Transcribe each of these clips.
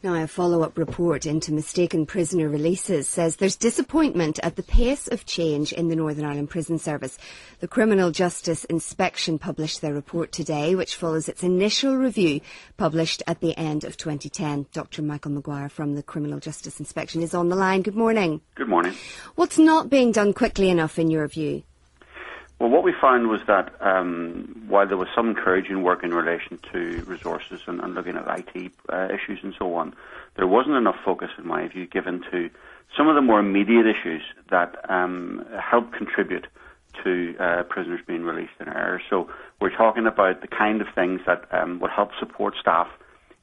Now, a follow-up report into mistaken prisoner releases says there's disappointment at the pace of change in the Northern Ireland Prison Service. The Criminal Justice Inspection published their report today, which follows its initial review published at the end of 2010. Dr. Michael Maguire from the Criminal Justice Inspection is on the line. Good morning. Good morning. What's not being done quickly enough in your view? Well, what we found was that while there was some encouraging work in relation to resources and looking at IT issues and so on, there wasn't enough focus, in my view, given to some of the more immediate issues that help contribute to prisoners being released in error. So we're talking about the kind of things that would help support staff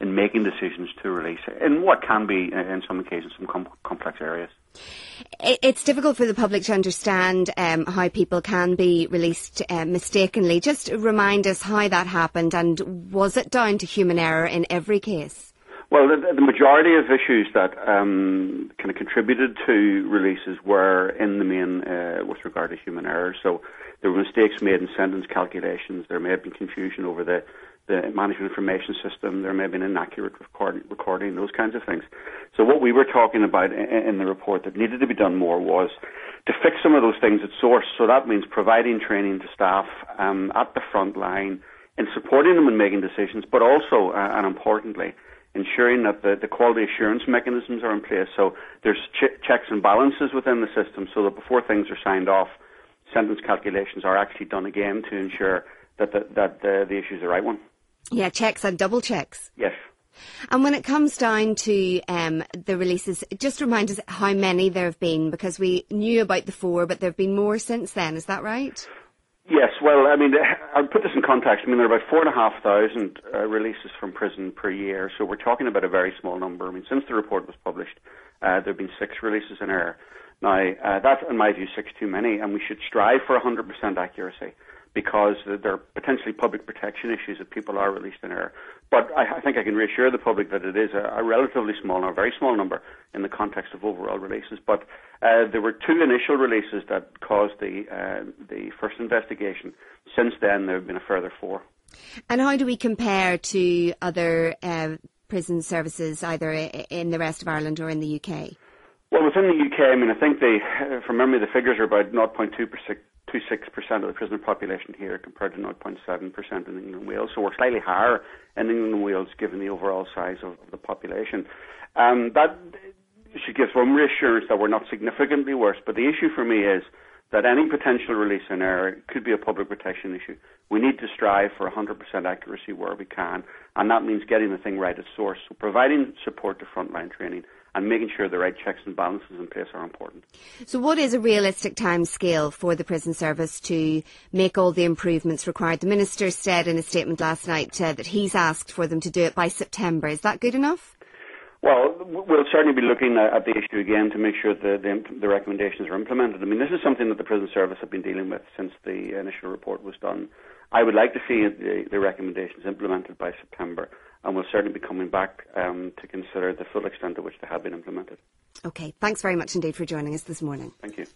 in making decisions to release in what can be, in some occasions, some complex areas. It's difficult for the public to understand how people can be released mistakenly. Just remind us how that happened, and was it down to human error in every case? Well, the majority of issues that kind of contributed to releases were in the main with regard to human error. So there were mistakes made in sentence calculations. There may have been confusion over the management information system. There may have been inaccurate recording, those kinds of things. So what we were talking about in the report that needed to be done more was to fix some of those things at source. So that means providing training to staff at the front line and supporting them in making decisions, but also, and importantly, ensuring that the quality assurance mechanisms are in place. So there's checks and balances within the system so that before things are signed off, sentence calculations are actually done again to ensure that the issue is the right one. Yeah, checks and double checks. Yes. And when it comes down to the releases, just remind us how many there have been, because we knew about the 4, but there have been more since then. Is that right? Yes. Well, I mean, I'll put this in context. I mean, there are about 4,500 releases from prison per year, so we're talking about a very small number. I mean, since the report was published, there have been 6 releases in error. Now, that's, in my view, 6 too many, and we should strive for 100% accuracy, because there are potentially public protection issues if people are released in error. But I think I can reassure the public that it is a relatively small number, a very small number in the context of overall releases. But there were 2 initial releases that caused the first investigation. Since then, there have been a further 4. And how do we compare to other prison services, either in the rest of Ireland or in the UK? Well, within the UK, I mean, I think from memory, the figures are about 0.26% of the prisoner population here compared to 0.7% in England and Wales. So we're slightly higher in England and Wales given the overall size of the population. That should give some reassurance that we're not significantly worse. But the issue for me is that any potential release in error could be a public protection issue. We need to strive for 100% accuracy where we can, and that means getting the thing right at source. So providing support to frontline training and making sure the right checks and balances in place are important. So what is a realistic time scale for the prison service to make all the improvements required? The Minister said in a statement last night that he's asked for them to do it by September. Is that good enough? Well, we'll certainly be looking at the issue again to make sure that the recommendations are implemented. I mean, this is something that the prison service have been dealing with since the initial report was done. I would like to see the recommendations implemented by September, and we'll certainly be coming back to consider the full extent to which they have been implemented. OK, thanks very much indeed for joining us this morning. Thank you.